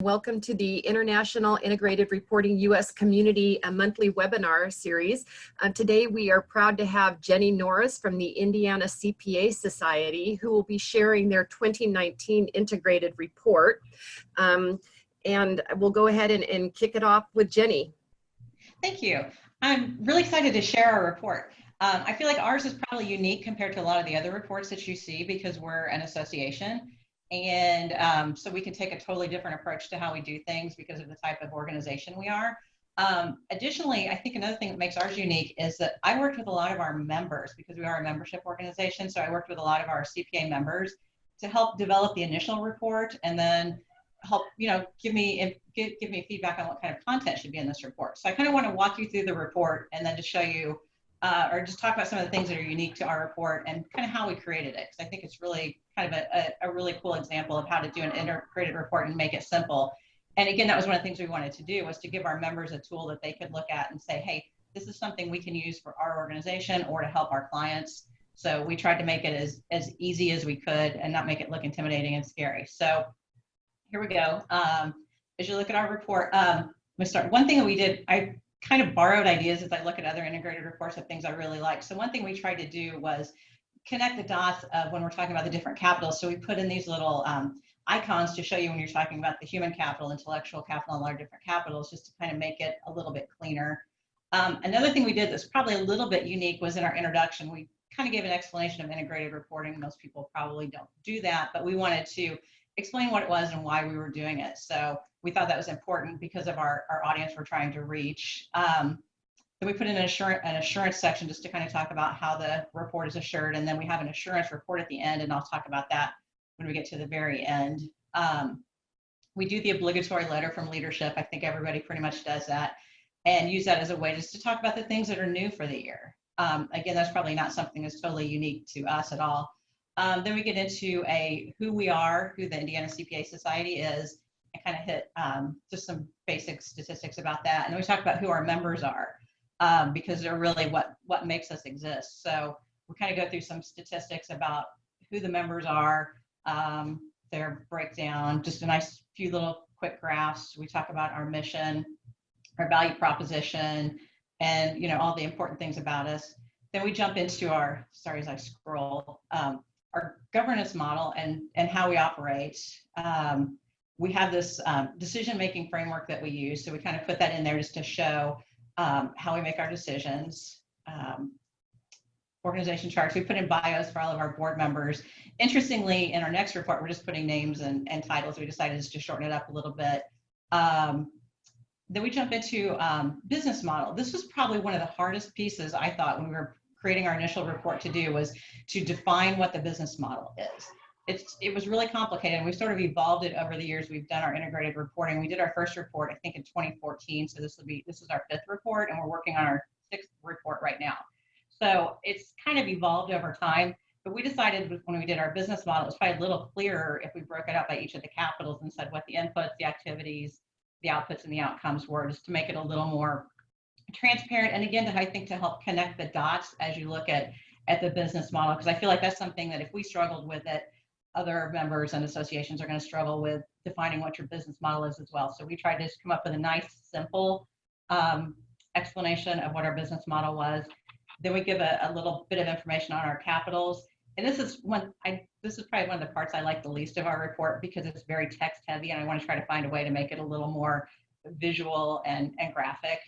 Welcome to the International Integrated Reporting U.S. Community Monthly Webinar Series. Today we are proud to have Jenny Norris from the Indiana CPA Society, who will be sharing their 2019 integrated report. And we'll go ahead and kick it off with Jenny. Thank you. I'm really excited to share our report. I feel like ours is probably unique compared to a lot of the other reports that you see because we're an association. And so we can take a totally different approach to how we do things because of the type of organization we are. Additionally, I think another thing that makes ours unique is that I worked with a lot of our members because we are a membership organization. So I worked with a lot of our CPA members to help develop the initial report and then help, give me feedback on what kind of content should be in this report. So I kind of want to walk you through the report and then just show you or just talk about some of the things that are unique to our report and kind of how we created it. Because I think it's really kind of a really cool example of how to do an integrated report and make it simple. And again, that was one of the things we wanted to do, was to give our members a tool that they could look at and say, hey, this is something we can use for our organization or to help our clients. So we tried to make it as easy as we could and not make it look intimidating and scary. So here we go. As you look at our report, we start. One thing that we did, I kind of borrowed ideas as I look at other integrated reports of things I really like. So one thing we tried to do was connect the dots of when we're talking about the different capitals. So we put in these little icons to show you when you're talking about the human capital, intellectual capital, and all our different capitals, just to kind of make it a little bit cleaner. Another thing we did that's probably a little bit unique was in our introduction, we kind of gave an explanation of integrated reporting. Most people probably don't do that, but we wanted to explain what it was and why we were doing it. So we thought that was important because of our audience we're trying to reach. Then we put in an assurance section just to kind of talk about how the report is assured. And then we have an assurance report at the end, and I'll talk about that when we get to the very end. We do the obligatory letter from leadership. I think everybody pretty much does that, and use that as a way just to talk about the things that are new for the year. Again, that's probably not something that's totally unique to us at all. Then we get into who we are, who the Indiana CPA Society is, and kind of hit just some basic statistics about that. And then we talk about who our members are, because they're really what makes us exist. So we kind of go through some statistics about who the members are, their breakdown, just a nice few little quick graphs. We talk about our mission, our value proposition, and all the important things about us. Then we jump into our, sorry as I scroll, our governance model and how we operate. We have this decision-making framework that we use. So we kind of put that in there just to show how we make our decisions. Organization charts, we put in bios for all of our board members. Interestingly, in our next report, we're just putting names and titles. We decided just to shorten it up a little bit. Then we jump into business model. This was probably one of the hardest pieces, I thought, when we were creating our initial report to do, was to define what the business model is. It was really complicated, and we sort of evolved it over the years. We've done our integrated reporting. We did our first report, I think, in 2014. So this is our 5th report, and we're working on our 6th report right now. So it's kind of evolved over time, but we decided when we did our business model, it was probably a little clearer if we broke it up by each of the capitals and said what the inputs, the activities, the outputs, and the outcomes were, just to make it a little more transparent. And again, I think to help connect the dots as you look at the business model, because I feel like that's something that if we struggled with it, other members and associations are going to struggle with defining what your business model is as well. So we tried to just come up with a nice, simple explanation of what our business model was. Then we give a little bit of information on our capitals. And this is probably one of the parts I like the least of our report, because it's very text heavy, and I want to try to find a way to make it a little more visual and graphic.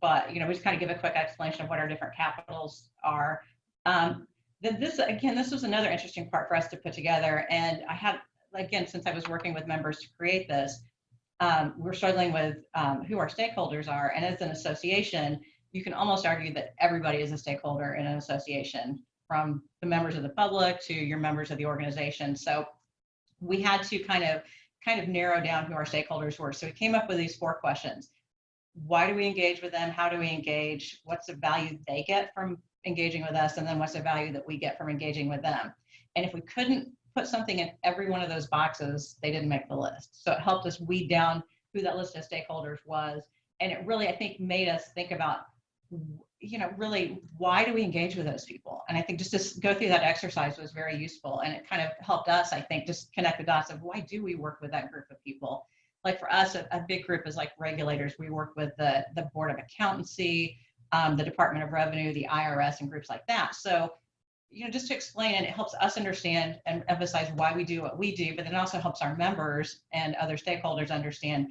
But we just kind of give a quick explanation of what our different capitals are. Then this was another interesting part for us to put together. And I had, again, since I was working with members to create this, we're struggling with who our stakeholders are. And as an association, you can almost argue that everybody is a stakeholder in an association, from the members of the public to your members of the organization. So we had to kind of narrow down who our stakeholders were. So we came up with these 4 questions. Why do we engage with them? How do we engage? What's the value they get from engaging with us? And then what's the value that we get from engaging with them? And if we couldn't put something in every one of those boxes, they didn't make the list. So it helped us weed down who that list of stakeholders was. And it really, I think, made us think about, really, why do we engage with those people? And I think just to go through that exercise was very useful. And it kind of helped us, I think, just connect the dots of why do we work with that group of people? like for us, a big group is like regulators. We work with the Board of Accountancy, the Department of Revenue, the IRS, and groups like that. So, just to explain, and it helps us understand and emphasize why we do what we do, but it also helps our members and other stakeholders understand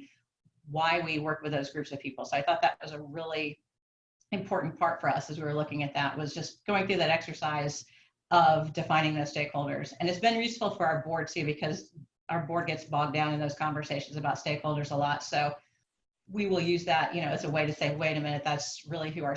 why we work with those groups of people. So I thought that was a really important part for us as we were looking at that, was just going through that exercise of defining those stakeholders. And it's been useful for our board too, because our board gets bogged down in those conversations about stakeholders a lot. So we will use that, as a way to say, wait a minute, that's really who our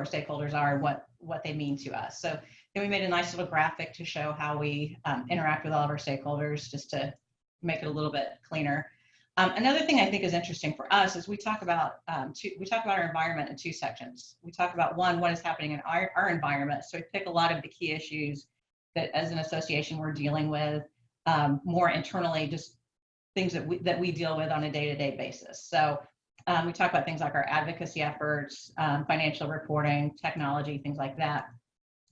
stakeholders are and what they mean to us. So then we made a nice little graphic to show how we interact with all of our stakeholders, just to make it a little bit cleaner. Another thing I think is interesting for us is we talk about our environment in two sections. We talk about what is happening in our environment. So we pick a lot of the key issues that as an association we're dealing with, more internally, just things that we deal with on a day-to-day basis. So we talk about things like our advocacy efforts, financial reporting, technology, things like that.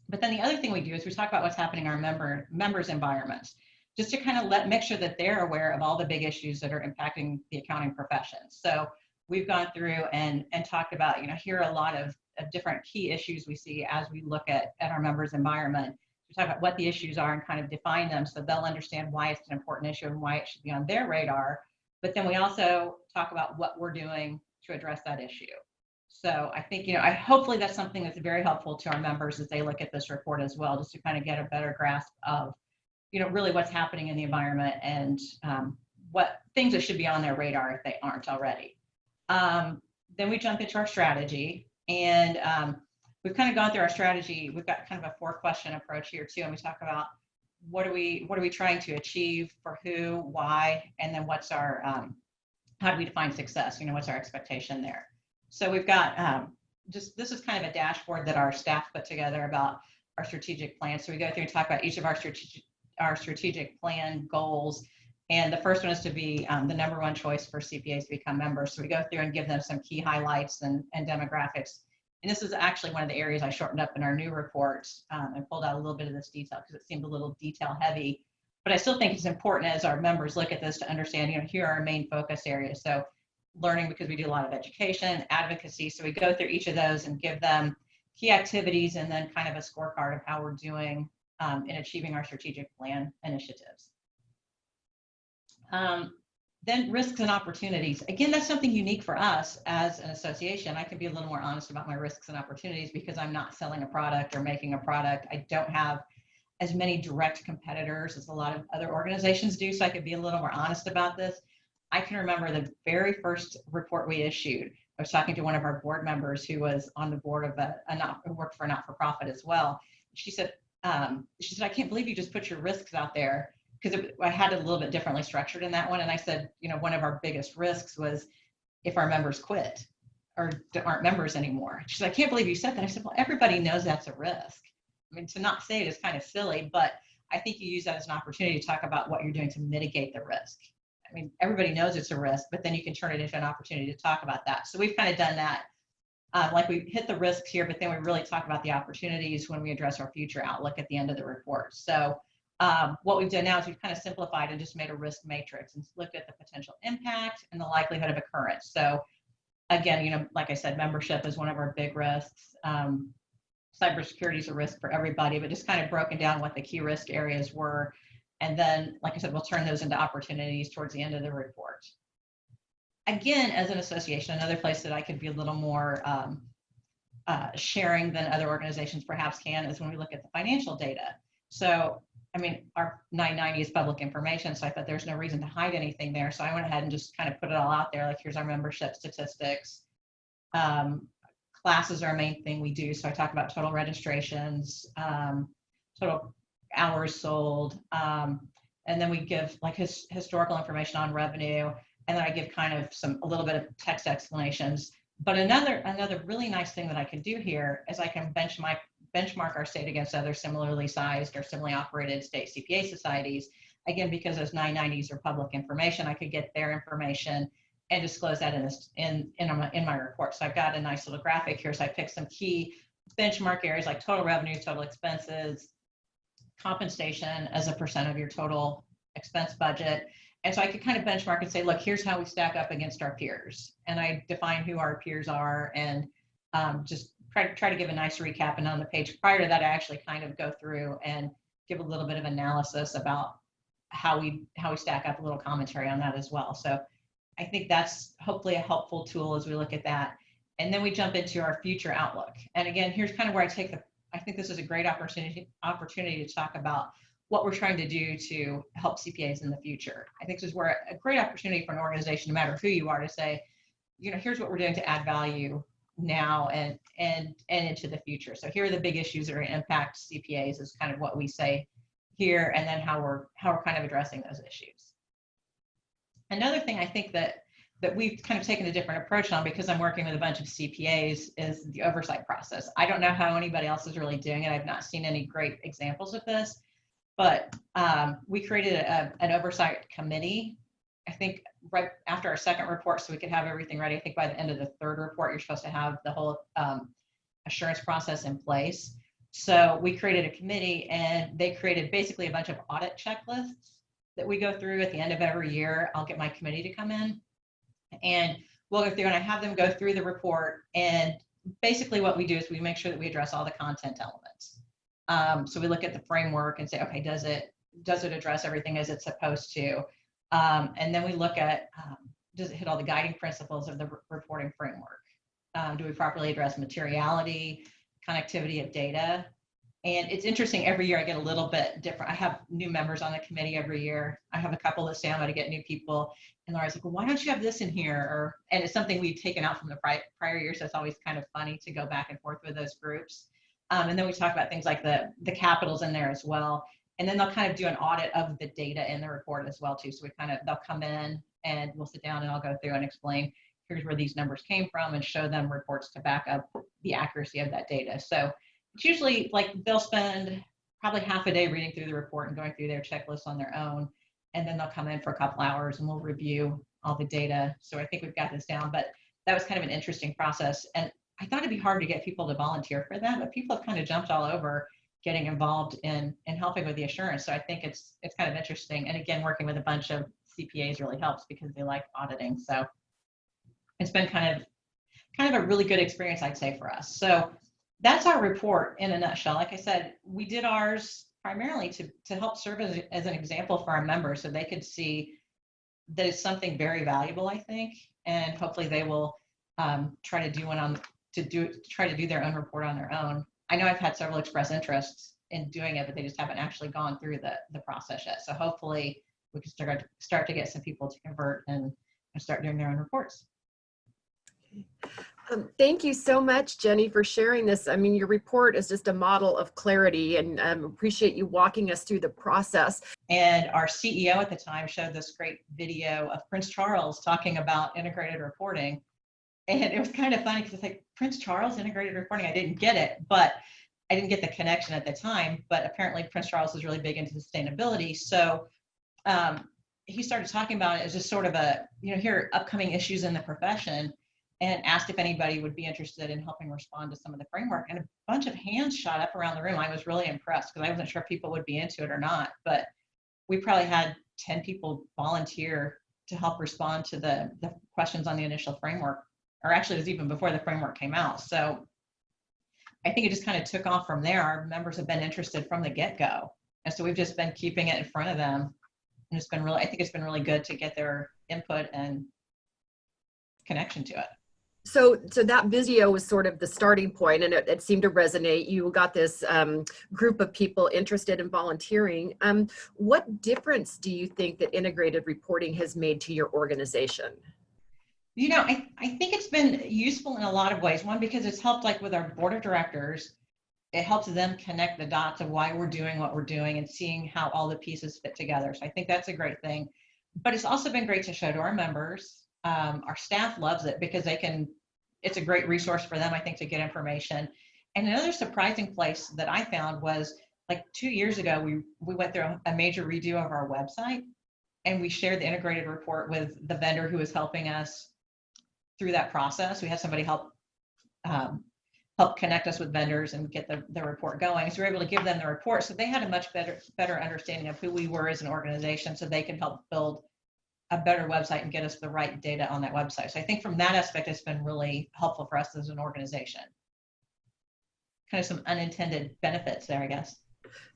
But then the other thing we do is we talk about what's happening in our members' environments, just to kind of make sure that they're aware of all the big issues that are impacting the accounting profession. So we've gone through and talked about, here are a lot of different key issues we see as we look at our members' environment. We talk about what the issues are and kind of define them so they'll understand why it's an important issue and why it should be on their radar. But then we also talk about what we're doing to address that issue. So I think, hopefully that's something that's very helpful to our members as they look at this report as well, just to kind of get a better grasp of, really what's happening in the environment and what things that should be on their radar if they aren't already. Then we jump into our strategy, and we've kind of gone through our strategy. We've got kind of a 4-question approach here too, and we talk about what are we trying to achieve, for who, why, and then what's our how do we define success? What's our expectation there? So we've got this is kind of a dashboard that our staff put together about our strategic plan. So we go through and talk about each of our strategic plan goals. And the first one is to be the #1 choice for CPAs to become members. So we go through and give them some key highlights and demographics. And this is actually one of the areas I shortened up in our new report and pulled out a little bit of this detail because it seemed a little detail heavy. But I still think it's important as our members look at this to understand, here are our main focus areas. So learning, because we do a lot of education, advocacy. So we go through each of those and give them key activities and then kind of a scorecard of how we're doing in achieving our strategic plan initiatives. Then risks and opportunities. Again, that's something unique for us as an association. I can be a little more honest about my risks and opportunities because I'm not selling a product or making a product. I don't have as many direct competitors as a lot of other organizations do, so I could be a little more honest about this. I can remember the very first report we issued. I was talking to one of our board members who was on the board of who worked for a not-for-profit as well. She said, I can't believe you just put your risks out there, because I had it a little bit differently structured in that one. And I said, one of our biggest risks was if our members quit or aren't members anymore. She said, I can't believe you said that. I said, well, everybody knows that's a risk. I mean, to not say it is kind of silly, but I think you use that as an opportunity to talk about what you're doing to mitigate the risk. I mean, everybody knows it's a risk, but then you can turn it into an opportunity to talk about that. So we've kind of done that. Like we hit the risks here, but then we really talk about the opportunities when we address our future outlook at the end of the report. So what we've done now is we've kind of simplified and just made a risk matrix and looked at the potential impact and the likelihood of occurrence. So again, like I said, membership is one of our big risks. Cybersecurity is a risk for everybody, but just kind of broken down what the key risk areas were. And then, like I said, we'll turn those into opportunities towards the end of the report. Again, as an association, another place that I could be a little more sharing than other organizations perhaps can is when we look at the financial data. So, I mean, our 990 is public information, so I thought there's no reason to hide anything there. So I went ahead and just kind of put it all out there, like here's our membership statistics. Classes are a main thing we do. So I talk about total registrations, total hours sold, and then we give like historical information on revenue, and then I give kind of a little bit of text explanations. But another really nice thing that I can do here is I can benchmark our state against other similarly sized or similarly operated state CPA societies. Again, because those 990s are public information, I could get their information and disclose that in my report. So I've got a nice little graphic here. So I picked some key benchmark areas like total revenue, total expenses, compensation as a % of your total expense budget, And so I could kind of benchmark and say, look, here's how we stack up against our peers. And I define who our peers are and just try to give a nice recap. And on the page prior to that, I actually kind of go through and give a little bit of analysis about how we stack up, a little commentary on that as well. So I think that's hopefully a helpful tool as we look at that. And then we jump into our future outlook. And again, here's kind of where I think this is a great opportunity to talk about what we're trying to do to help CPAs in the future. I think this is where a great opportunity for an organization, no matter who you are, to say, here's what we're doing to add value now and into the future. So here are the big issues that are going to impact CPAs is kind of what we say here, and then how we're kind of addressing those issues. Another thing I think that we've kind of taken a different approach on, because I'm working with a bunch of CPAs, is the oversight process. I don't know how anybody else is really doing it. I've not seen any great examples of this, but we created an oversight committee, I think right after our second report, so we could have everything ready. I think by the end of the third report, you're supposed to have the whole assurance process in place. So we created a committee, and they created basically a bunch of audit checklists that we go through at the end of every year. I'll get my committee to come in, and we'll go through, and I have them go through the report. And basically what we do is we make sure that we address all the content elements. So we look at the framework and say, okay, does it address everything as it's supposed to? And then we look at, does it hit all the guiding principles of the reporting framework? Do we properly address materiality, connectivity of data? And it's interesting, every year I get a little bit different. I have new members on the committee every year. I have a couple that say I'm going to get new people. And Laura's like, well, why don't you have this in here? And it's something we've taken out from the prior year. So it's always kind of funny to go back and forth with those groups. And then we talk about things like the capitals in there as well. And then they'll kind of do an audit of the data in the report as well too. So they'll come in and we'll sit down and I'll go through and explain, here's where these numbers came from, and show them reports to back up the accuracy of that data. So it's usually like they'll spend probably half a day reading through the report and going through their checklists on their own. And then they'll come in for a couple hours and we'll review all the data. So I think we've got this down, but that was kind of an interesting process. And I thought it'd be hard to get people to volunteer for that, but people have kind of jumped all over getting involved in helping with the assurance. So I think it's kind of interesting. And again, working with a bunch of CPAs really helps because they like auditing. So it's been kind of a really good experience, I'd say, for us. So that's our report in a nutshell. Like I said, we did ours primarily to help serve as an example for our members, so they could see that it's something very valuable, I think, and hopefully they will try to do their own report on their own. I know I've had several express interests in doing it, but they just haven't actually gone through the process yet. So hopefully we can start to get some people to convert and start doing their own reports. Thank you so much, Jenny, for sharing this. I mean, your report is just a model of clarity, and appreciate you walking us through the process. And our CEO at the time showed this great video of Prince Charles talking about integrated reporting. And it was kind of funny because it's like, Prince Charles integrated reporting. I didn't get it, but I didn't get the connection at the time. But apparently Prince Charles is really big into sustainability. So he started talking about it as just sort of here are upcoming issues in the profession, and asked if anybody would be interested in helping respond to some of the framework. And a bunch of hands shot up around the room. I was really impressed because I wasn't sure if people would be into it or not. But we probably had 10 people volunteer to help respond to the questions on the initial framework. Or actually, it was even before the framework came out. So I think it just kind of took off from there. Our members have been interested from the get-go. And so we've just been keeping it in front of them. And it's been I think it's been really good to get their input and connection to it. So that video was sort of the starting point, and it seemed to resonate. You got this group of people interested in volunteering. What difference do you think that integrated reporting has made to your organization? I think it's been useful in a lot of ways. One, because it's helped, like with our board of directors, it helps them connect the dots of why we're doing what we're doing and seeing how all the pieces fit together. So I think that's a great thing. But it's also been great to show to our members. Our staff loves it because it's a great resource for them, I think, to get information. And another surprising place that I found was, like 2 years ago, we went through a major redo of our website, and we shared the integrated report with the vendor who was helping us through that process. We had somebody help connect us with vendors and get the report going. So we were able to give them the report, so they had a much better understanding of who we were as an organization, so they can help build a better website and get us the right data on that website. So I think from that aspect, it's been really helpful for us as an organization. Kind of some unintended benefits there, I guess.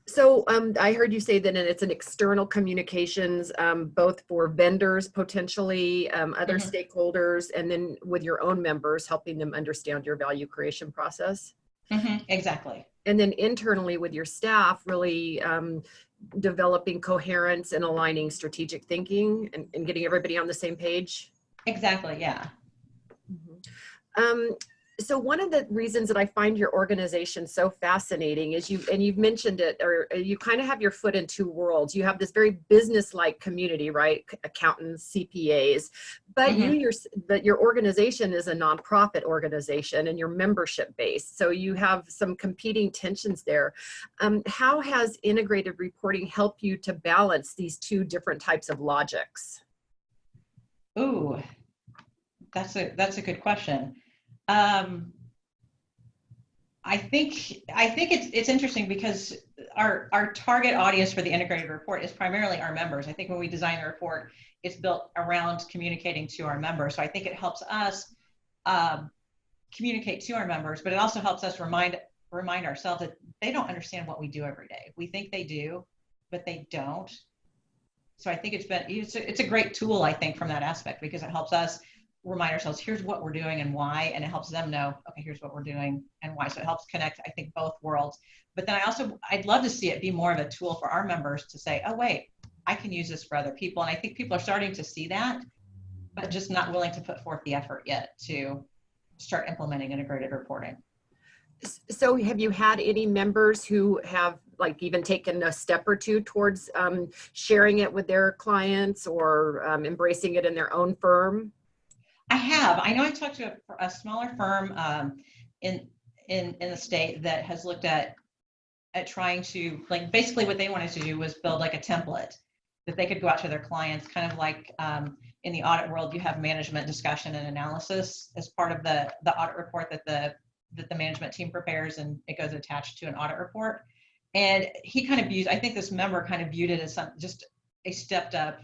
So I heard you say that it's an external communications, both for vendors, potentially other stakeholders, and then with your own members, helping them understand your value creation process. Exactly. And then internally with your staff, really developing coherence and aligning strategic thinking and getting everybody on the same page. Exactly, yeah. So one of the reasons that I find your organization so fascinating is you've mentioned it, or you kind of have your foot in two worlds. You have this very business-like community, right? Accountants, CPAs, but your organization is a nonprofit organization and you're membership based. So you have some competing tensions there. How has integrated reporting helped you to balance these two different types of logics? Ooh, that's a good question. I think it's interesting because our target audience for the integrated report is primarily our members. I think when we design the report, it's built around communicating to our members. So I think it helps us communicate to our members, but it also helps us remind ourselves that they don't understand what we do every day. We think they do, but they don't. So I think it's a great tool, I think, from that aspect, because it helps us remind ourselves, here's what we're doing and why, and it helps them know, okay, here's what we're doing and why. So it helps connect, I think, both worlds. But then I'd love to see it be more of a tool for our members to say, oh, wait, I can use this for other people. And I think people are starting to see that, but just not willing to put forth the effort yet to start implementing integrated reporting. So have you had any members who have like even taken a step or two towards sharing it with their clients or embracing it in their own firm? I have. I know I talked to a smaller firm in the state that has looked at trying to, like, basically what they wanted to do was build like a template that they could go out to their clients, kind of like in the audit world, you have management discussion and analysis as part of the audit report that the management team prepares, and it goes attached to an audit report. And he kind of views, I think this member kind of viewed it as just a stepped up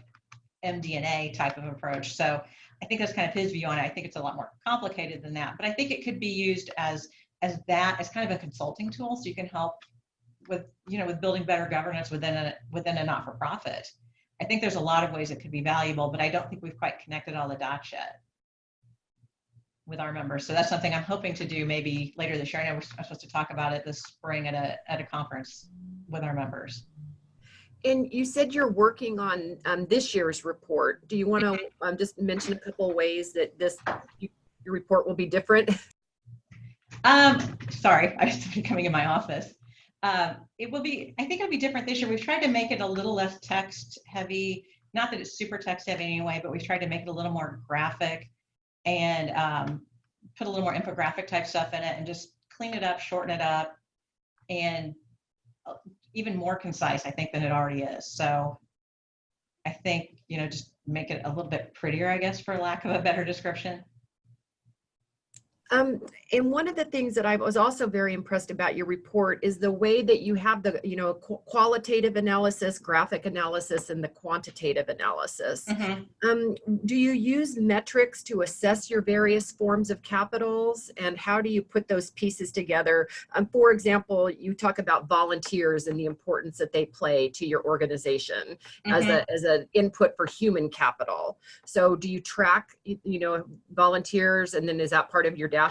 MD&A type of approach. So I think that's kind of his view on it. I think it's a lot more complicated than that, but I think it could be used as kind of a consulting tool, so you can help with building better governance within a not-for-profit. I think there's a lot of ways it could be valuable, but I don't think we've quite connected all the dots yet with our members. So that's something I'm hoping to do maybe later this year. I know we're supposed to talk about it this spring at a conference with our members. And you said you're working on this year's report. Do you want to just mention a couple of ways that your report will be different? Sorry, I just started coming in my office. I think it'll be different this year. We've tried to make it a little less text heavy. Not that it's super text heavy anyway, but we've tried to make it a little more graphic and put a little more infographic type stuff in it and just clean it up, shorten it up, and even more concise, I think, than it already is. So I think, just make it a little bit prettier, I guess, for lack of a better description. And one of the things that I was also very impressed about your report is the way that you have the, qualitative analysis, graphic analysis, and the quantitative analysis. Do you use metrics to assess your various forms of capitals, and how do you put those pieces together? For example, you talk about volunteers and the importance that they play to your organization as an input for human capital. So do you track, volunteers, and then is that part of your dashboard?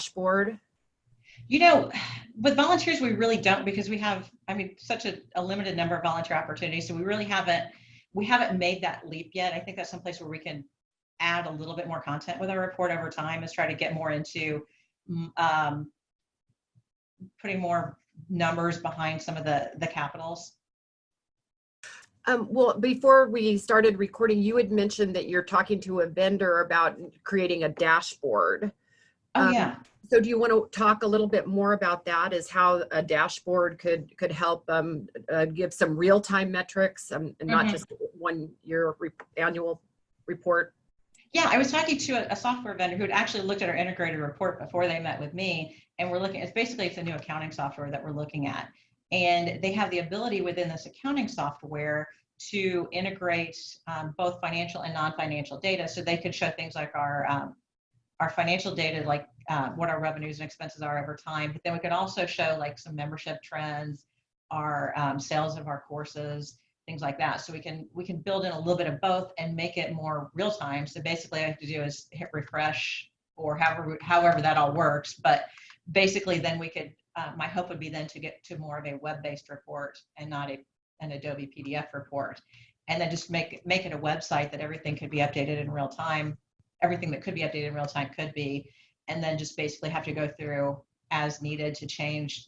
With volunteers, we really don't, because we have, such a limited number of volunteer opportunities. So we really haven't made that leap yet. I think that's someplace where we can add a little bit more content with our report over time, is try to get more into putting more numbers behind some of the capitals. Well, before we started recording, you had mentioned that you're talking to a vendor about creating a dashboard. Oh, yeah. So do you want to talk a little bit more about that, as how a dashboard could help give some real-time metrics and not just 1 year annual report? Yeah, I was talking to a software vendor who had actually looked at our integrated report before they met with me, and we're looking, it's a new accounting software that we're looking at. And they have the ability within this accounting software to integrate both financial and non-financial data, so they could show things like our financial data, like what our revenues and expenses are over time, but then we could also show like some membership trends, our sales of our courses, things like that. So we can build in a little bit of both and make it more real time. So basically all I have to do is hit refresh, or however that all works. But basically then we could, my hope would be then to get to more of a web-based report and not an Adobe PDF report. And then just make it a website that everything could be updated in real time. Everything that could be updated in real time could be, and then just basically have to go through as needed to change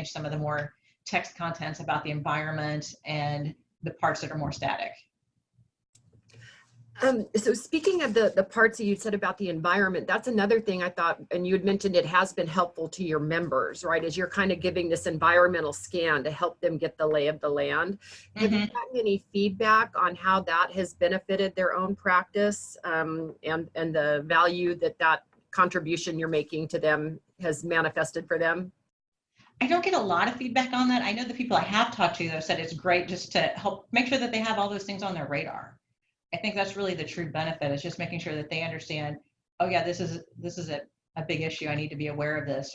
some of the more text contents about the environment and the parts that are more static. So speaking of the parts that you said about the environment, that's another thing I thought, and you had mentioned it has been helpful to your members, right? As you're kind of giving this environmental scan to help them get the lay of the land. Have you gotten any feedback on how that has benefited their own practice, and the value that contribution you're making to them has manifested for them? I don't get a lot of feedback on that. I know the people I have talked to, though, said it's great just to help make sure that they have all those things on their radar. I think that's really the true benefit, is just making sure that they understand, oh yeah, this is a big issue. I need to be aware of this,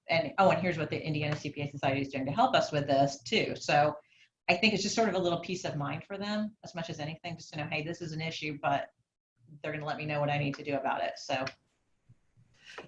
and here's what the Indiana CPA Society is doing to help us with this too. So I think it's just sort of a little peace of mind for them as much as anything, just to know, hey, this is an issue, but they're going to let me know what I need to do about it. So.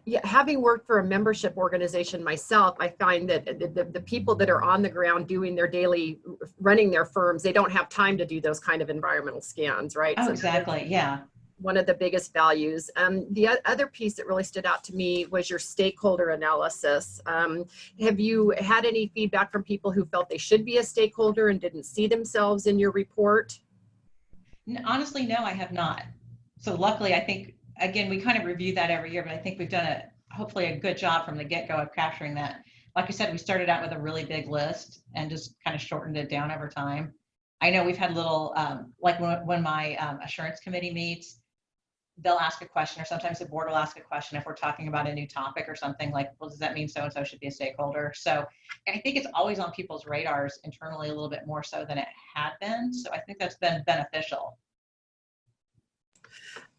Yeah, having worked for a membership organization myself, I find that the people that are on the ground doing their daily, running their firms, they don't have time to do those kind of environmental scans, right? Oh, So exactly. Yeah. One of the biggest values. The other piece that really stood out to me was your stakeholder analysis. Have you had any feedback from people who felt they should be a stakeholder and didn't see themselves in your report? Honestly, no, I have not. So luckily, I think, again, we kind of review that every year, but I think we've done hopefully a good job from the get-go of capturing that. Like I said, we started out with a really big list and just kind of shortened it down over time. I know we've had little, like when my assurance committee meets, they'll ask a question, or sometimes the board will ask a question if we're talking about a new topic or something, like, well, does that mean so-and-so should be a stakeholder? So I think it's always on people's radars internally a little bit more so than it had been. So I think that's been beneficial.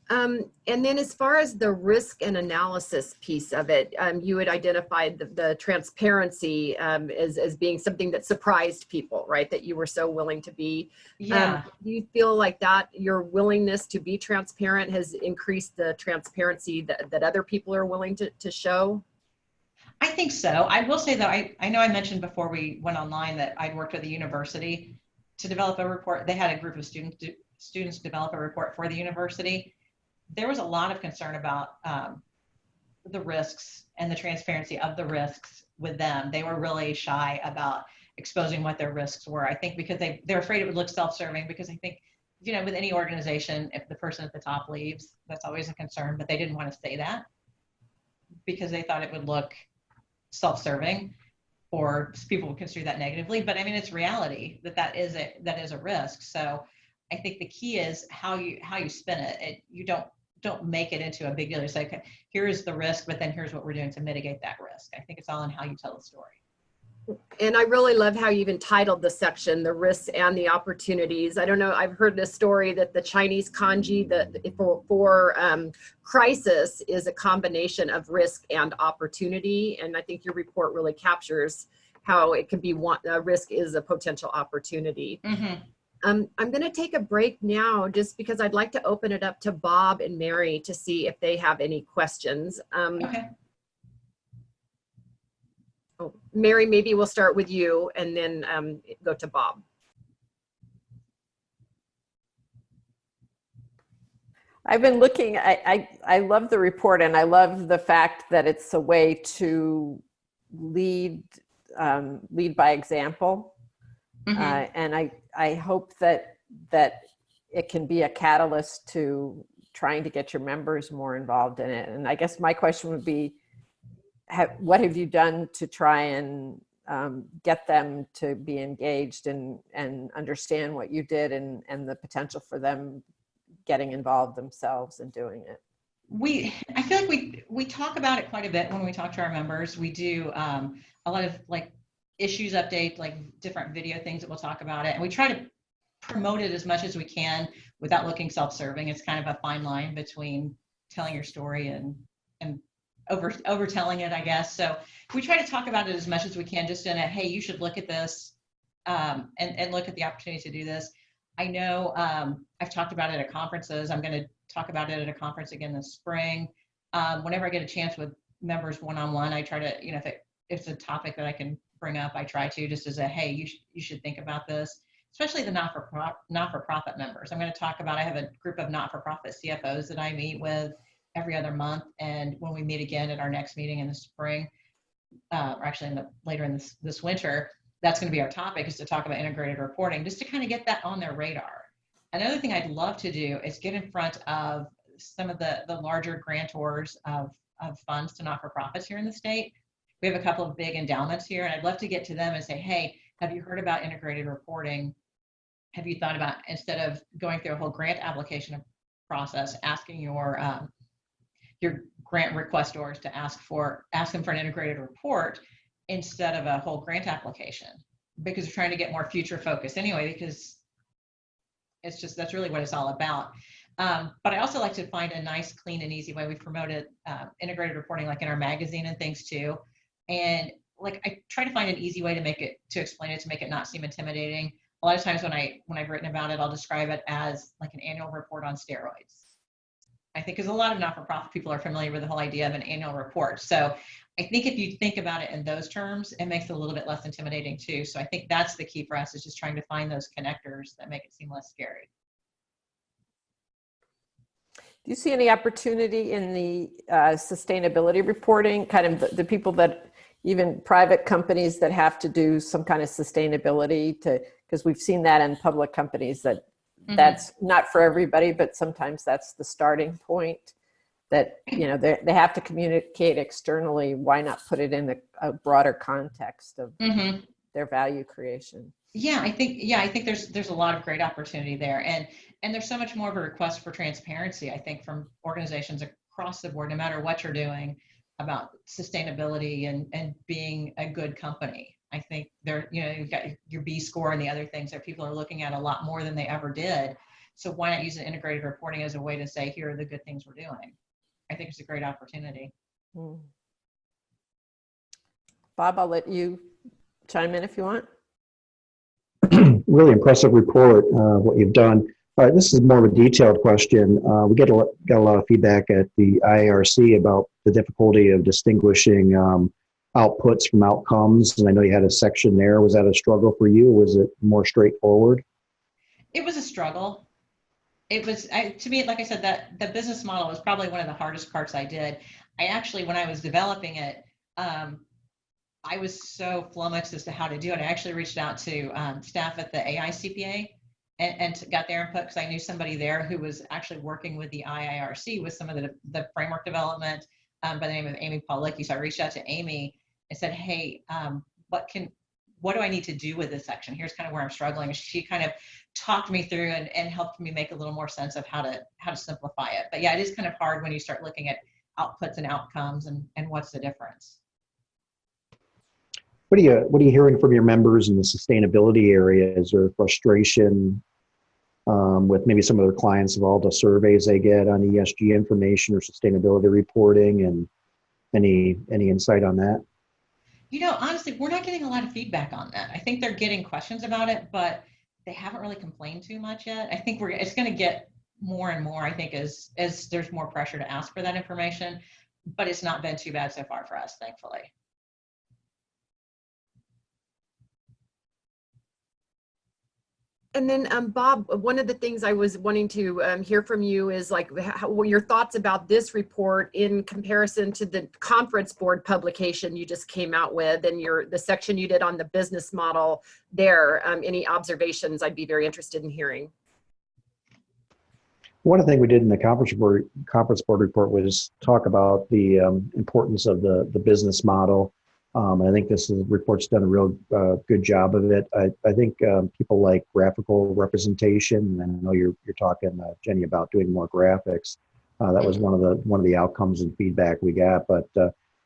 And then as far as the risk and analysis piece of it, you had identified the transparency as being something that surprised people, right? That you were so willing to be. Yeah. Do you feel like that your willingness to be transparent has increased the transparency that other people are willing to show? I think so. I will say, though, I know I mentioned before we went online that I'd worked with a university to develop a report. They had a group of students develop a report for the university. There was a lot of concern about the risks and the transparency of the risks with them. They were really shy about exposing what their risks were. I think because they're afraid it would look self-serving, because I think, with any organization, if the person at the top leaves, that's always a concern, but they didn't want to say that because they thought it would look self-serving or people would construe that negatively. But I mean, it's reality that is a risk. So I think the key is how you spin it. You don't make it into a big deal. You say, okay, here's the risk, but then here's what we're doing to mitigate that risk. I think it's all in how you tell the story. And I really love how you even titled the section, the risks and the opportunities. I don't know, I've heard this story that the Chinese kanji for crisis is a combination of risk and opportunity. And I think your report really captures how it can be a risk is a potential opportunity. Mm-hmm. I'm going to take a break now just because I'd like to open it up to Bob and Mary to see if they have any questions. Okay. Oh, Mary, maybe we'll start with you and then go to Bob. I've been looking, I love the report, and I love the fact that it's a way to lead by example. Mm-hmm. And I hope that it can be a catalyst to trying to get your members more involved in it. And I guess my question would be, what have you done to try and get them to be engaged and understand what you did and the potential for them getting involved themselves and doing it? I feel like we talk about it quite a bit when we talk to our members. We do a lot of like issues update, like different video things that we'll talk about it. And we try to promote it as much as we can without looking self-serving. It's kind of a fine line between telling your story and overtelling it, I guess. So we try to talk about it as much as we can, just in a, hey, you should look at this, and look at the opportunity to do this. I know I've talked about it at conferences. I'm going to talk about it at a conference again this spring. Whenever I get a chance with members one-on-one, I try to, if it's a topic that I can bring up, I try to, just as a, hey, you should think about this, especially the not-for-profit members. I'm going to talk about, I have a group of not-for-profit CFOs that I meet with every other month. And when we meet again at our next meeting in the spring, or actually later in this winter, that's going to be our topic, is to talk about integrated reporting, just to kind of get that on their radar. Another thing I'd love to do is get in front of some of the larger grantors of funds to not-for-profits here in the state. We have a couple of big endowments here, and I'd love to get to them and say, hey, have you heard about integrated reporting? Have you thought about, instead of going through a whole grant application process, asking your grant requestors to ask them for an integrated report instead of a whole grant application, because we're trying to get more future focused anyway, because that's really what it's all about. But I also like to find a nice, clean, and easy way. We've promoted integrated reporting, like in our magazine and things too. And like, I try to find an easy way to explain it, to make it not seem intimidating. A lot of times when I've written about it, I'll describe it as like an annual report on steroids. I think because a lot of not-for-profit people are familiar with the whole idea of an annual report. So I think if you think about it in those terms, it makes it a little bit less intimidating too. So I think that's the key for us, is just trying to find those connectors that make it seem less scary. Do you see any opportunity in the sustainability reporting, kind of the people that, even private companies that have to do some kind of sustainability, because we've seen that in public companies that that's not for everybody, but sometimes that's the starting point, that, they have to communicate externally. Why not put it in a broader context of their value creation? Yeah, I think there's a lot of great opportunity there, and there's so much more of a request for transparency, I think, from organizations across the board, no matter what you're doing, about sustainability and being a good company. I think you've got your B score and the other things that people are looking at a lot more than they ever did. So why not use an integrated reporting as a way to say, here are the good things we're doing? I think it's a great opportunity. Bob, I'll let you chime in if you want. Really impressive report, what you've done. This is more of a detailed question. We got a lot of feedback at the IARC about the difficulty of distinguishing outputs from outcomes, and I know you had a section there. Was that a struggle for you, or was it more straightforward? It was a struggle. It was, to me, like I said, that the business model was probably one of the hardest parts I did. I actually, when I was developing it, I was so flummoxed as to how to do it. I actually reached out to staff at the CPA and got their input, because I knew somebody there who was actually working with the IIRC with some of the framework development by the name of Amy Paulicki. So I reached out to Amy and said, hey, what do I need to do with this section? Here's kind of where I'm struggling. She kind of talked me through and helped me make a little more sense of how to simplify it. But yeah, it is kind of hard when you start looking at outputs and outcomes and what's the difference. What are you hearing from your members in the sustainability area? Is there frustration with maybe some of their clients of all the surveys they get on ESG information or sustainability reporting, and any insight on that? Honestly, we're not getting a lot of feedback on that. I think they're getting questions about it, but they haven't really complained too much yet. I think it's going to get more and more, I think, as there's more pressure to ask for that information, but it's not been too bad so far for us, thankfully. And then Bob, one of the things I was wanting to hear from you is like your thoughts about this report in comparison to the conference board publication you just came out with, and the section you did on the business model there. Any observations? I'd be very interested in hearing. One of the things we did in the conference board report was talk about the importance of the business model. I think this report's done a real good job of it. I think people like graphical representation, and I know you're talking, Jenny, about doing more graphics. That was one of the outcomes and feedback we got. But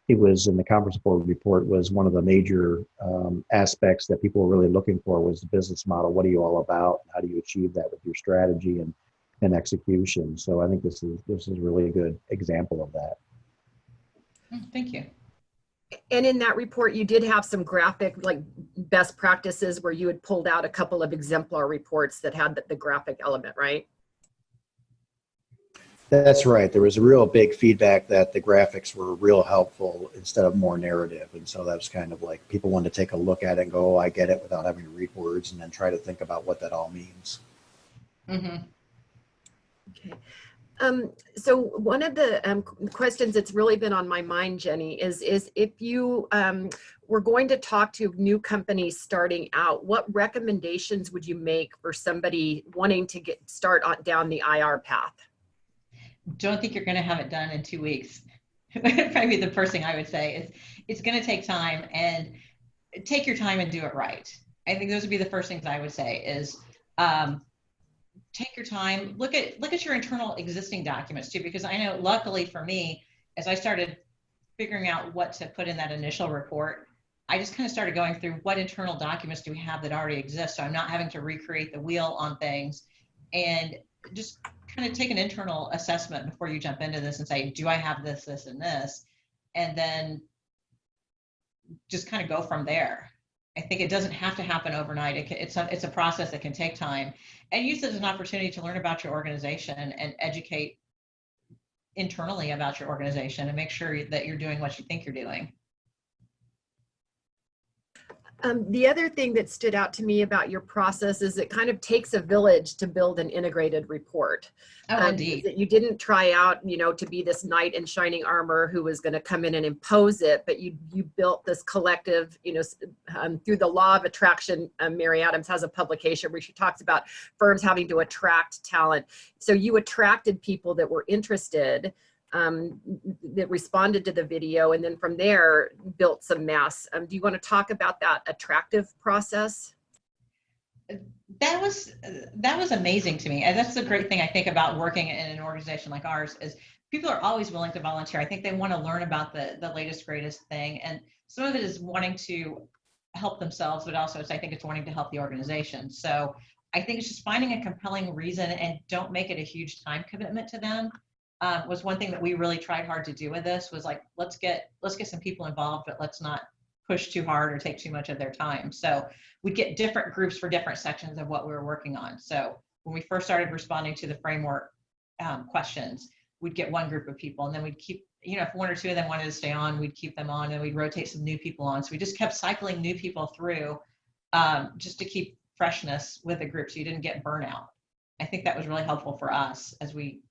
it was in the conference board report was one of the major aspects that people were really looking for was the business model. What are you all about? How do you achieve that with your strategy and execution? So I think this is really a good example of that. Thank you. And in that report, you did have some graphic, like best practices where you had pulled out a couple of exemplar reports that had the graphic element, right? That's right. There was a real big feedback that the graphics were real helpful instead of more narrative. And so that was kind of like people wanted to take a look at it and go, oh, I get it, without having to read words and then try to think about what that all means. Mm-hmm. Okay. So one of the questions that's really been on my mind, Jenny, is if you were going to talk to new companies starting out, what recommendations would you make for somebody wanting to start down the IR path? Don't think you're going to have it done in 2 weeks. Probably the first thing I would say is it's going to take time, and take your time and do it right. I think those would be the first things I would say is take your time, look at your internal existing documents too, because I know luckily for me, as I started figuring out what to put in that initial report, I just kind of started going through what internal documents do we have that already exist. So I'm not having to recreate the wheel on things, and just kind of take an internal assessment before you jump into this and say, do I have this, this, and this? And then just kind of go from there. I think it doesn't have to happen overnight. It's a process that can take time, and use it as an opportunity to learn about your organization and educate internally about your organization and make sure that you're doing what you think you're doing. The other thing that stood out to me about your process is it kind of takes a village to build an integrated report. Oh, indeed. That you didn't try out, to be this knight in shining armor who was going to come in and impose it, but you built this collective, through the law of attraction. Mary Adams has a publication where she talks about firms having to attract talent. So you attracted people that were interested, that responded to the video, and then from there built some mass. Do you want to talk about that attractive process? That was amazing to me, and that's the great thing I think about working in an organization like ours is people are always willing to volunteer. I think they want to learn about the latest greatest thing, and some of it is wanting to help themselves, but also I think it's wanting to help the organization. So I think it's just finding a compelling reason, and don't make it a huge time commitment to them. Was one thing that we really tried hard to do with this, was like, let's get some people involved, but let's not push too hard or take too much of their time. So we'd get different groups for different sections of what we were working on. So when we first started responding to the framework questions, we'd get one group of people, and then we'd keep, if one or two of them wanted to stay on, we'd keep them on, and we'd rotate some new people on. So we just kept cycling new people through just to keep freshness with the group so you didn't get burnout. I think that was really helpful for us as we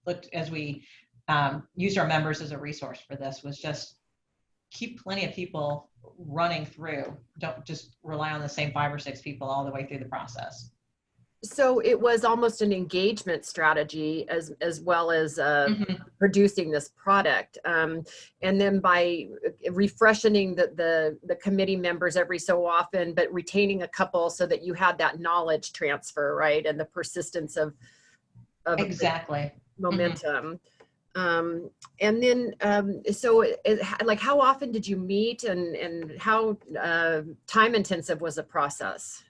used our members as a resource for this, was just keep plenty of people running through. Don't just rely on the same 5 or 6 people all the way through the process. So it was almost an engagement strategy as well as producing this product. And then by refreshing the committee members every so often, but retaining a couple so that you had that knowledge transfer, right? And the persistence of exactly momentum. And then, so like how often did you meet, and how time intensive was the process?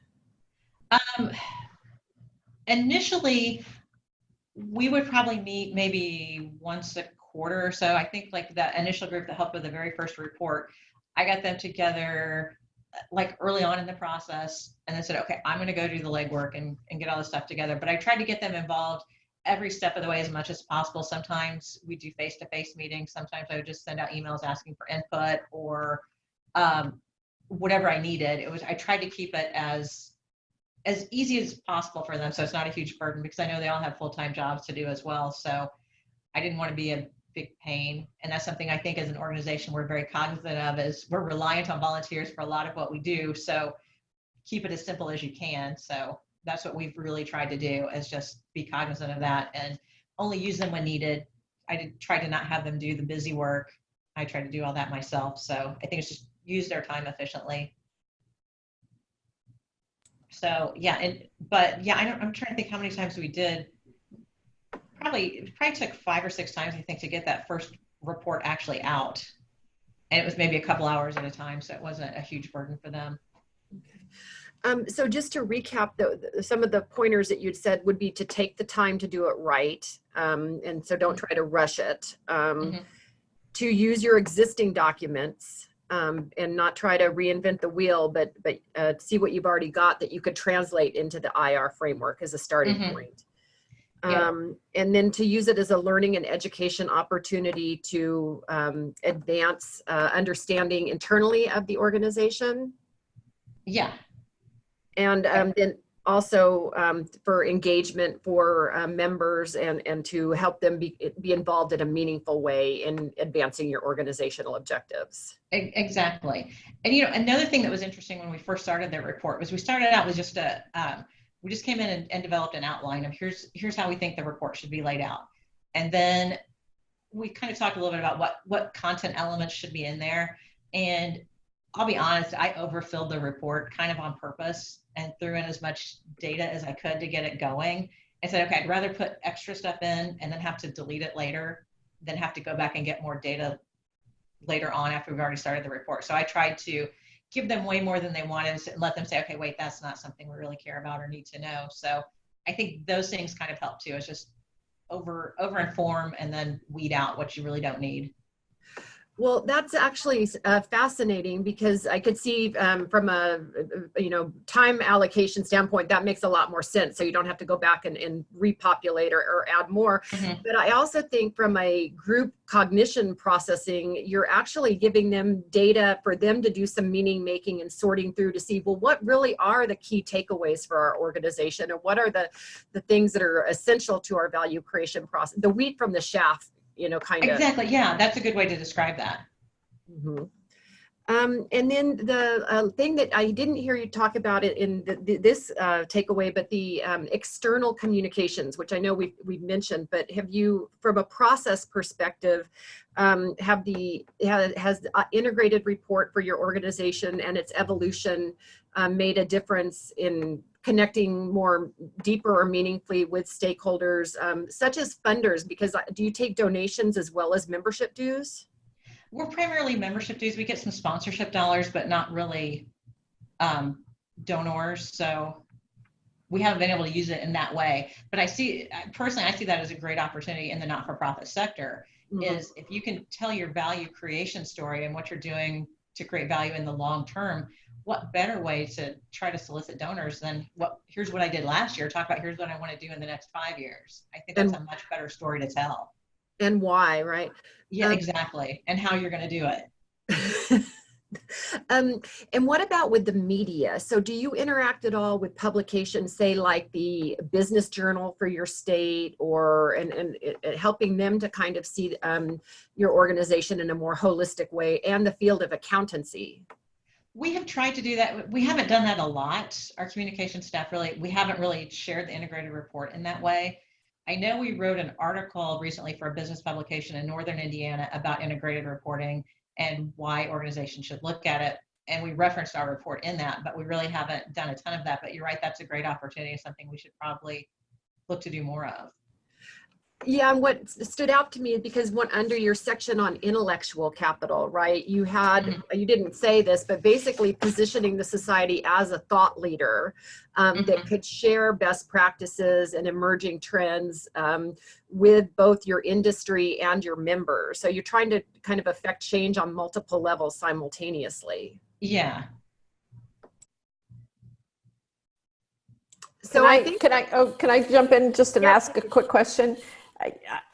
Initially, we would probably meet maybe once a quarter or so. I think like that initial group that helped with the very first report, I got them together like early on in the process, and then said, okay, I'm going to go do the legwork and get all this stuff together. But I tried to get them involved every step of the way as much as possible. Sometimes we do face-to-face meetings. Sometimes I would just send out emails asking for input or whatever I needed. I tried to keep it as easy as possible for them, so it's not a huge burden, because I know they all have full-time jobs to do as well. So I didn't want to be a big pain, and that's something I think as an organization we're very cognizant of, is we're reliant on volunteers for a lot of what we do. So keep it as simple as you can. So that's what we've really tried to do, is just be cognizant of that and only use them when needed. I did try to not have them do the busy work. I try to do all that myself. So I think it's just use their time efficiently. So yeah, I'm trying to think how many times we did. It probably took 5 or 6 times, I think, to get that first report actually out. And it was maybe a couple hours at a time, so it wasn't a huge burden for them. So just to recap, some of the pointers that you'd said would be to take the time to do it right. And so don't try to rush it. To use your existing documents and not try to reinvent the wheel, but see what you've already got that you could translate into the IR framework as a starting point. And then to use it as a learning and education opportunity to advance understanding internally of the organization. Yeah. And then also for engagement for members and to help them be involved in a meaningful way in advancing your organizational objectives. Exactly. And, you know, another thing that was interesting when we first started the report was we started out with just we just came in and developed an outline of here's how we think the report should be laid out. And then we kind of talked a little bit about what content elements should be in there. And I'll be honest, I overfilled the report kind of on purpose and threw in as much data as I could to get it going. And said, okay, I'd rather put extra stuff in and then have to delete it later than have to go back and get more data later on after we've already started the report. So I tried to give them way more than they wanted and let them say, okay, wait, that's not something we really care about or need to know. So I think those things kind of help too. It's just over inform and then weed out what you really don't need. Well, that's actually fascinating because I could see from a time allocation standpoint, that makes a lot more sense. So you don't have to go back and repopulate or add more. But I also think from a group cognition processing, you're actually giving them data for them to do some meaning making and sorting through to see, well, what really are the key takeaways for our organization and what are the things that are essential to our value creation process, the wheat from the chaff. Kind of. Exactly. Yeah, that's a good way to describe that. And then the thing that I didn't hear you talk about it in this takeaway, but the external communications, which I know we've mentioned, but have you, from a process perspective, has the integrated report for your organization and its evolution made a difference in connecting more deeper or meaningfully with stakeholders, such as funders? Because do you take donations as well as membership dues? We're primarily membership dues. We get some sponsorship dollars, but not really donors. So we haven't been able to use it in that way. But I see that as a great opportunity in the not-for-profit sector, is if you can tell your value creation story and what you're doing to create value in the long term, what better way to try to solicit donors than here's what I did last year, talk about here's what I want to do in the next 5 years. I think that's a much better story to tell. And why, right? Yeah, exactly. And how you're going to do it. And what about with the media? So do you interact at all with publications, say like the business journal for your state, or and helping them to kind of see your organization in a more holistic way, and the field of accountancy? We have tried to do that. We haven't done that a lot. Our communication staff we haven't really shared the integrated report in that way. I know we wrote an article recently for a business publication in Northern Indiana about integrated reporting and why organizations should look at it. And we referenced our report in that, but we really haven't done a ton of that. But you're right, that's a great opportunity, something we should probably look to do more of. Yeah, and what stood out to me is because under your section on intellectual capital, right, you had, you didn't say this, but basically positioning the society as a thought leader that could share best practices and emerging trends with both your industry and your members. So you're trying to kind of affect change on multiple levels simultaneously. Yeah. So can I jump in just and ask a quick question?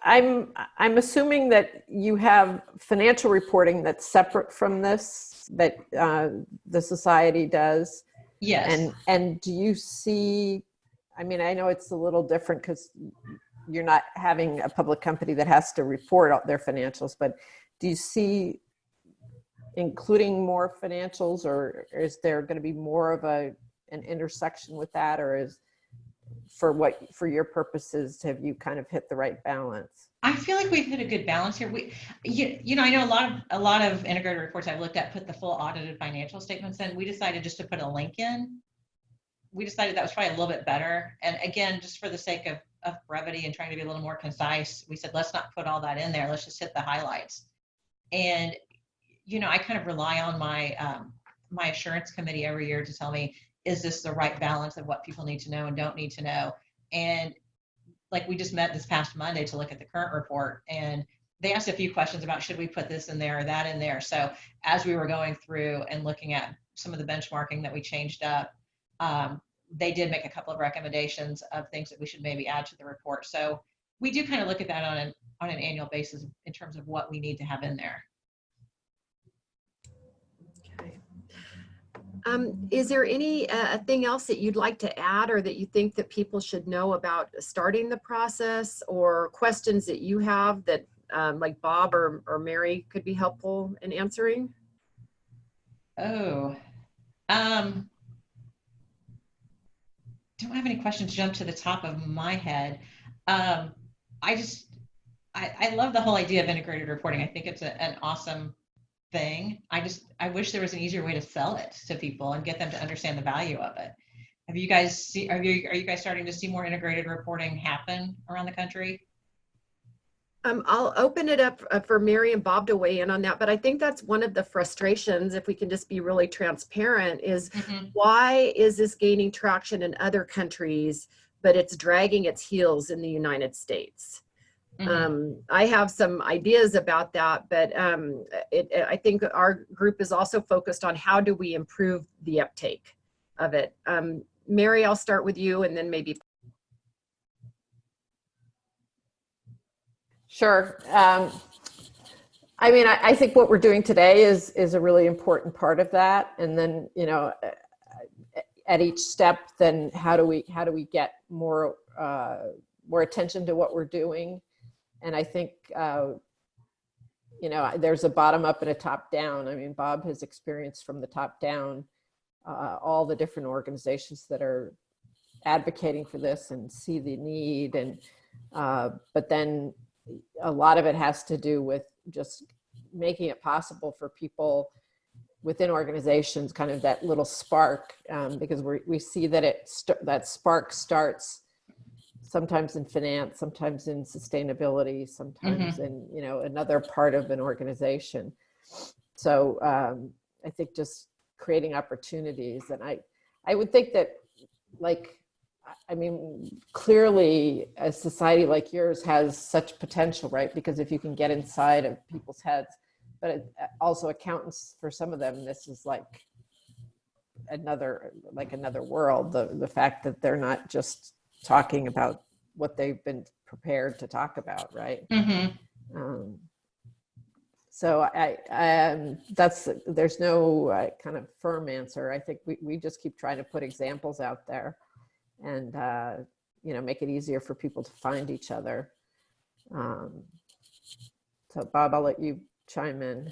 I'm assuming that you have financial reporting that's separate from this, that the society does. Yes. And do you see, I mean, I know it's a little different because you're not having a public company that has to report out their financials, but do you see including more financials, or is there going to be more of an intersection with that, or is for your purposes, have you kind of hit the right balance? I feel like we've hit a good balance here. I know a lot of integrated reports I've looked at put the full audited financial statements in. We decided just to put a link in. We decided that was probably a little bit better. And again, just for the sake of brevity and trying to be a little more concise, we said, let's not put all that in there. Let's just hit the highlights. And I kind of rely on my assurance committee every year to tell me, is this the right balance of what people need to know and don't need to know? And like we just met this past Monday to look at the current report, and they asked a few questions about should we put this in there or that in there. So as we were going through and looking at some of the benchmarking that we changed up, they did make a couple of recommendations of things that we should maybe add to the report. So we do kind of look at that on an annual basis in terms of what we need to have in there. Okay. Is there any thing else that you'd like to add or that you think that people should know about starting the process, or questions that you have that like Bob or Mary could be helpful in answering? Oh, don't have any questions jump to the top of my head. I love the whole idea of integrated reporting. I think it's an awesome thing. I wish there was an easier way to sell it to people and get them to understand the value of it. Are you guys starting to see more integrated reporting happen around the country? I'll open it up for Mary and Bob to weigh in on that, but I think that's one of the frustrations, if we can just be really transparent, is why is this gaining traction in other countries, but it's dragging its heels in the United States? I have some ideas about that, but I think our group is also focused on how do we improve the uptake of it. Mary, I'll start with you, and then maybe. Sure. I mean, I think what we're doing today is a really important part of that. And then, at each step, then how do we get more attention to what we're doing? And I think, there's a bottom up and a top down. I mean, Bob has experience from the top down, all the different organizations that are advocating for this and see the need. And, but then a lot of it has to do with just making it possible for people within organizations, kind of that little spark, because we see that that spark starts sometimes in finance, sometimes in sustainability, sometimes in another part of an organization. So I think just creating opportunities, and I would think that, like, I mean, clearly a society like yours has such potential, right? Because if you can get inside of people's heads, but also accountants, for some of them, this is like another world. The fact that they're not just talking about what they've been prepared to talk about, right? So there's no kind of firm answer. I think we just keep trying to put examples out there, and make it easier for people to find each other. So Bob, I'll let you chime in.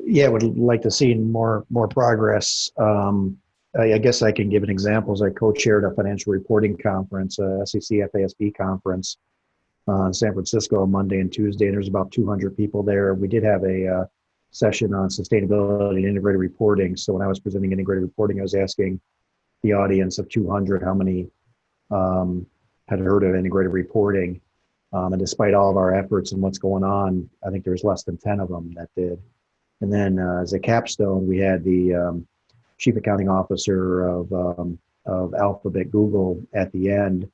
Yeah, would like to see more progress. I guess I can give an example. As I co-chaired a financial reporting conference, SEC FASB conference in San Francisco on Monday and Tuesday, and there's about 200 people there. We did have a session on sustainability and integrated reporting. So when I was presenting integrated reporting, I was asking the audience of 200 how many had heard of integrated reporting. And despite all of our efforts and what's going on, I think there was less than 10 of them that did. And then as a capstone, we had the chief accounting officer of Alphabet Google at the end,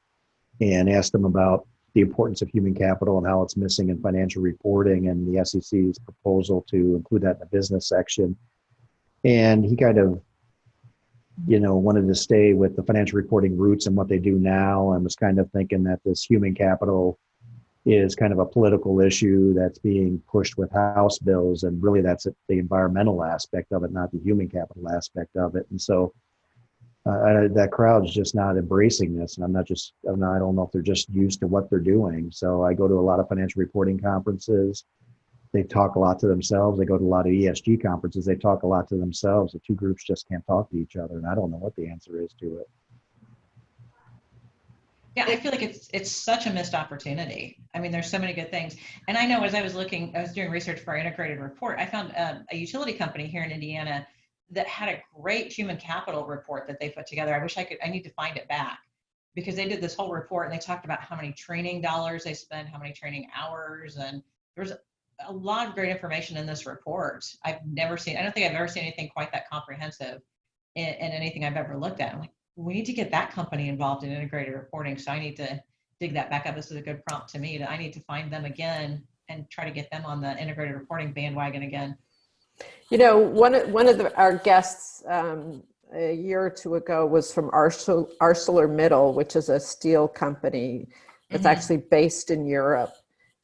and asked them about the importance of human capital and how it's missing in financial reporting, and the SEC's proposal to include that in the business section. And he kind of, wanted to stay with the financial reporting roots and what they do now, and was kind of thinking that this human capital is kind of a political issue that's being pushed with House bills, and really that's the environmental aspect of it, not the human capital aspect of it. And so that crowd's just not embracing this, and I don't know if they're just used to what they're doing. So I go to a lot of financial reporting conferences. They talk a lot to themselves. They go to a lot of ESG conferences. They talk a lot to themselves. The two groups just can't talk to each other, and I don't know what the answer is to it. Yeah, I feel like it's such a missed opportunity. I mean, there's so many good things. And I know as I was doing research for our integrated report, I found a utility company here in Indiana that had a great human capital report that they put together. I need to find it back, because they did this whole report and they talked about how many training dollars they spend, how many training hours, and there was a lot of great information in this report. I don't think I've ever seen anything quite that comprehensive in anything I've ever looked at. I'm like, we need to get that company involved in integrated reporting. So I need to dig that back up. This is a good prompt to me. I need to find them again and try to get them on the integrated reporting bandwagon again. You know, one of our guests a year or two ago was from ArcelorMittal, which is a steel company that's actually based in Europe.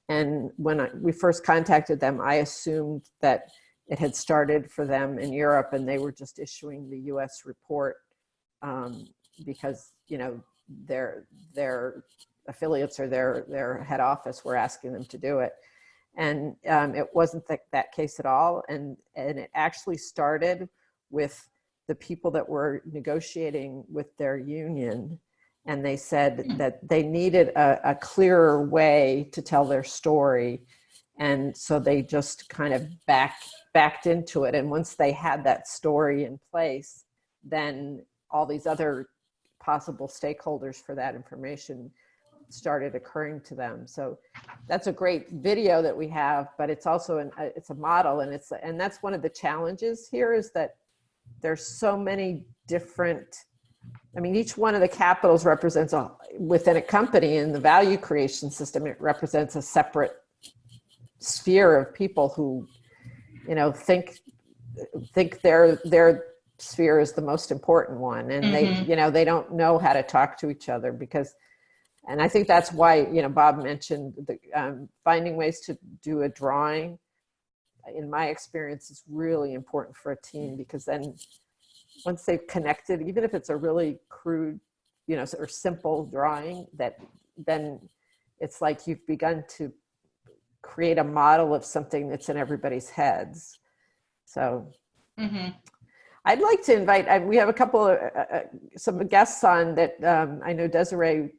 And when we first contacted them, I assumed that it had started for them in Europe and they were just issuing the US report because, you know, their affiliates or their head office were asking them to do it. And it wasn't that case at all. And it actually started with the people that were negotiating with their union. And they said that they needed a clearer way to tell their story. And so they just kind of backed into it. And once they had that story in place, then all these other possible stakeholders for that information started occurring to them. So that's a great video that we have, but it's also it's a model, and that's one of the challenges here is that there's so many different, I mean, each one of the capitals represents within a company in the value creation system, it represents a separate sphere of people who, you know, think their sphere is the most important one. And they, you know, they don't know how to talk to each other because, and I think that's why, you know, Bob mentioned the finding ways to do a drawing. In my experience, is really important for a team because then once they've connected, even if it's a really crude, you know, or simple drawing, that then it's like you've begun to create a model of something that's in everybody's heads. So I'd like to invite, we have a couple of, some guests on that I know Desiree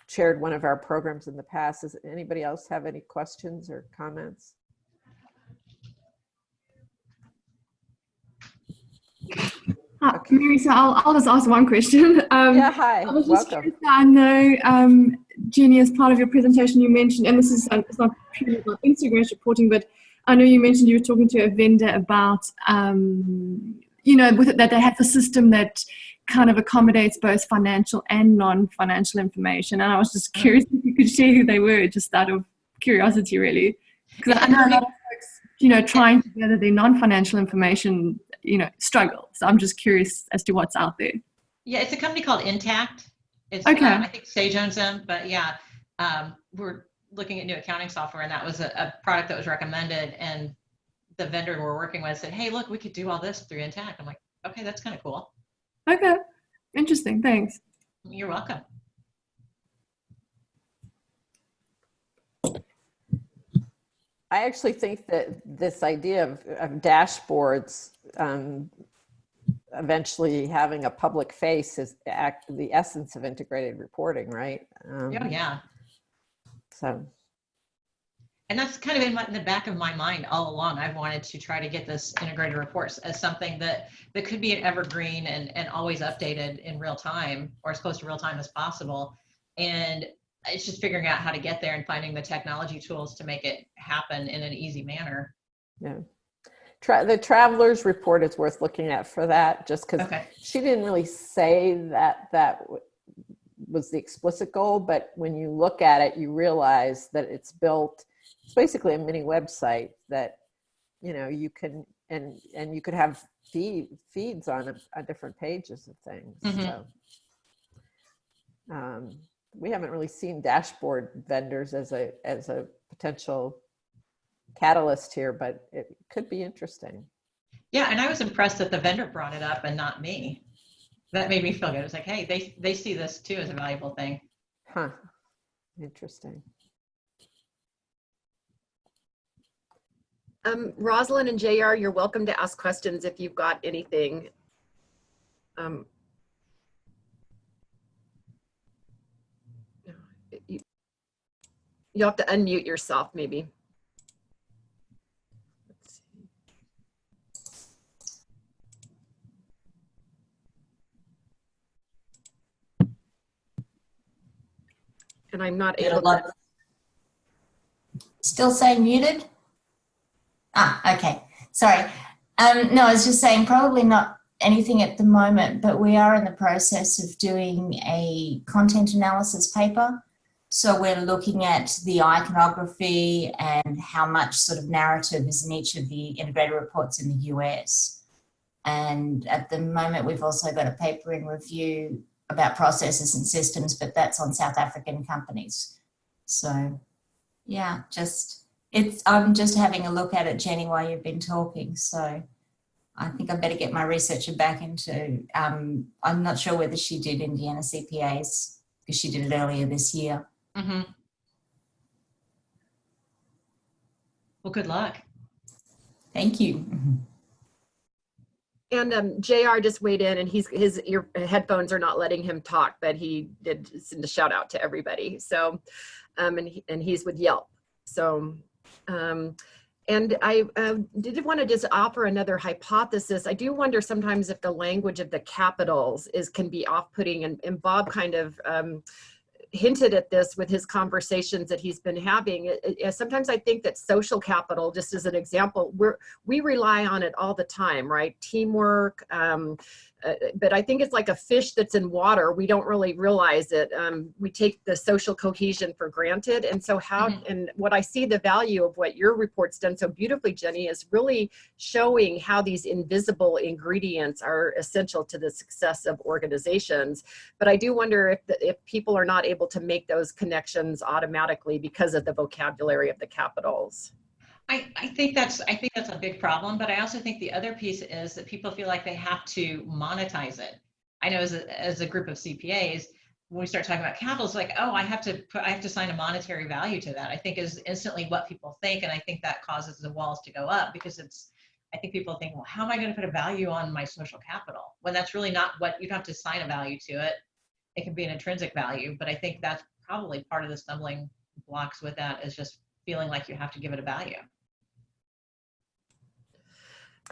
chaired one of our programs in the past. Does anybody else have any questions or comments? Okay. Mary, so I'll just ask one question. Yeah, hi, I was just welcome. I know, Jenny, as part of your presentation, you mentioned, and this is it's not purely about integrated reporting, but I know you mentioned you were talking to a vendor about, you know, that they have a system that kind of accommodates both financial and non-financial information. And I was just curious if you could share who they were, just out of curiosity, really. Because I know a lot of folks, you know, trying to gather their non-financial information, you know, struggle. So I'm just curious as to what's out there. Yeah, it's a company called Intact. It's, okay. I think Sage owns them, but yeah, we're looking at new accounting software, and that was a product that was recommended. And the vendor we're working with said, "Hey, look, we could do all this through Intact." I'm like, "Okay, that's kind of cool." Okay, interesting. Thanks. You're welcome. I actually think that this idea of dashboards eventually having a public face is the essence of integrated reporting, right? Yeah. So. And that's kind of in the back of my mind all along. I've wanted to try to get this integrated reports as something that could be an evergreen and always updated in real time, or as close to real time as possible. And it's just figuring out how to get there and finding the technology tools to make it happen in an easy manner. Yeah. The Traveler's Report is worth looking at for that, just because she didn't really say that was the explicit goal, but when you look at it, you realize that it's basically a mini website that, you know, you can, and you could have feeds on different pages of things. So we haven't really seen dashboard vendors as a potential catalyst here, but it could be interesting. Yeah, and I was impressed that the vendor brought it up and not me. That made me feel good. It's like, hey, they see this too as a valuable thing. Huh. Interesting. Rosalind and JR, you're welcome to ask questions if you've got anything. You'll have to unmute yourself, maybe. Let's see. And I'm not able to. Still saying muted? Ah, okay. Sorry. No, I was just saying probably not anything at the moment, but we are in the process of doing a content analysis paper. So we're looking at the iconography and how much sort of narrative is in each of the integrated reports in the US. And at the moment, we've also got a paper in review about processes and systems, but that's on South African companies. So yeah, I'm just having a look at it, Jenny, while you've been talking. So I think I better get my researcher back into, I'm not sure whether she did Indiana CPAs because she did it earlier this year. Mm-hmm. Well, good luck. Thank you. And JR just weighed in, and his headphones are not letting him talk, but he did send a shout out to everybody. So, and he's with Yelp. So, and I did want to just offer another hypothesis. I do wonder sometimes if the language of the capitals can be off-putting, and Bob kind of hinted at this with his conversations that he's been having. Sometimes I think that social capital, just as an example, we rely on it all the time, right? Teamwork, but I think it's like a fish that's in water. We don't really realize it. We take the social cohesion for granted. And so and what I see the value of what your report's done so beautifully, Jenny, is really showing how these invisible ingredients are essential to the success of organizations. But I do wonder if people are not able to make those connections automatically because of the vocabulary of the capitals. I think that's a big problem, but I also think the other piece is that people feel like they have to monetize it. I know as a group of CPAs, when we start talking about capital, it's like, oh, I have to assign a monetary value to that. I think is instantly what people think, and I think that causes the walls to go up because I think people think, well, how am I going to put a value on my social capital? When that's really not what you don't have to assign a value to it. It can be an intrinsic value, but I think that's probably part of the stumbling blocks with that is just feeling like you have to give it a value.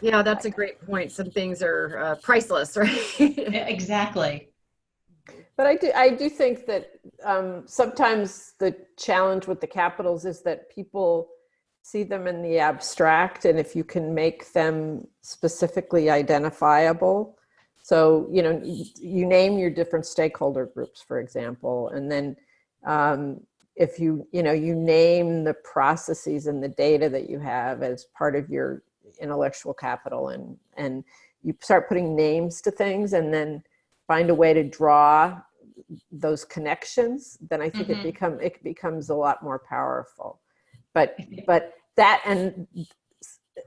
Yeah, that's a great point. Some things are priceless, right? Exactly. But I do think that sometimes the challenge with the capitals is that people see them in the abstract, and if you can make them specifically identifiable. So, you name your different stakeholder groups, for example, and then if you name the processes and the data that you have as part of your intellectual capital, and you start putting names to things and then find a way to draw those connections, then I think it becomes a lot more powerful. But that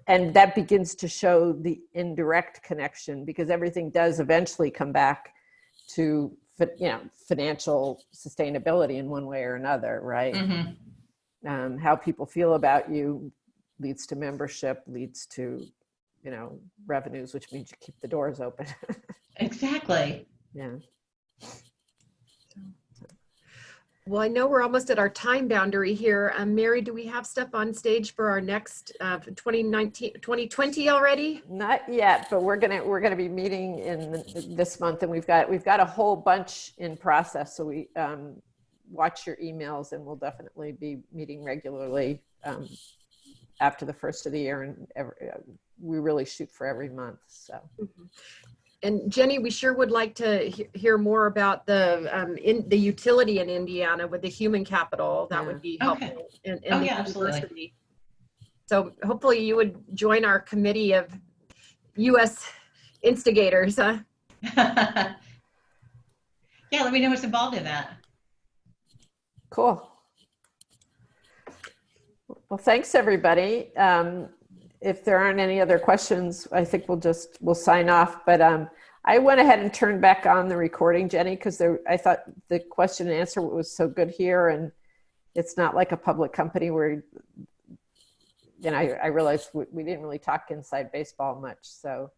and that begins to show the indirect connection, because everything does eventually come back to financial sustainability in one way or another, right? How people feel about you leads to membership, leads to revenues, which means you keep the doors open. Exactly. Yeah. Well, I know we're almost at our time boundary here. Mary, do we have stuff on stage for our next 2020 already? Not yet, but we're gonna be meeting in this month, and we've got a whole bunch in process. So we watch your emails, and we'll definitely be meeting regularly after the first of the year, and we really shoot for every month. So. And Jenny, we sure would like to hear more about the utility in Indiana with the human capital. That would be helpful. Okay. In the Absolutely. university. So hopefully you would join our committee of U.S. instigators, huh? Yeah, let me know what's involved in that. Cool. Well, thanks everybody. If there aren't any other questions, I think we'll sign off. But I went ahead and turned back on the recording, Jenny, because I thought the question and answer was so good here, and it's not like a public company where, I realized we didn't really talk inside baseball much. So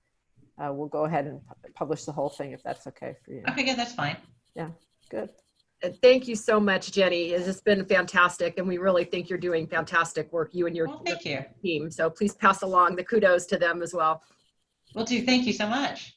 we'll go ahead and publish the whole thing if that's okay for you. Okay, yeah, that's fine. Yeah, good. Thank you so much, Jenny. It's just been fantastic, and we really think you're doing fantastic work, you and your thank you. team. So please pass along the kudos to them as well. Will do. Thank you so much.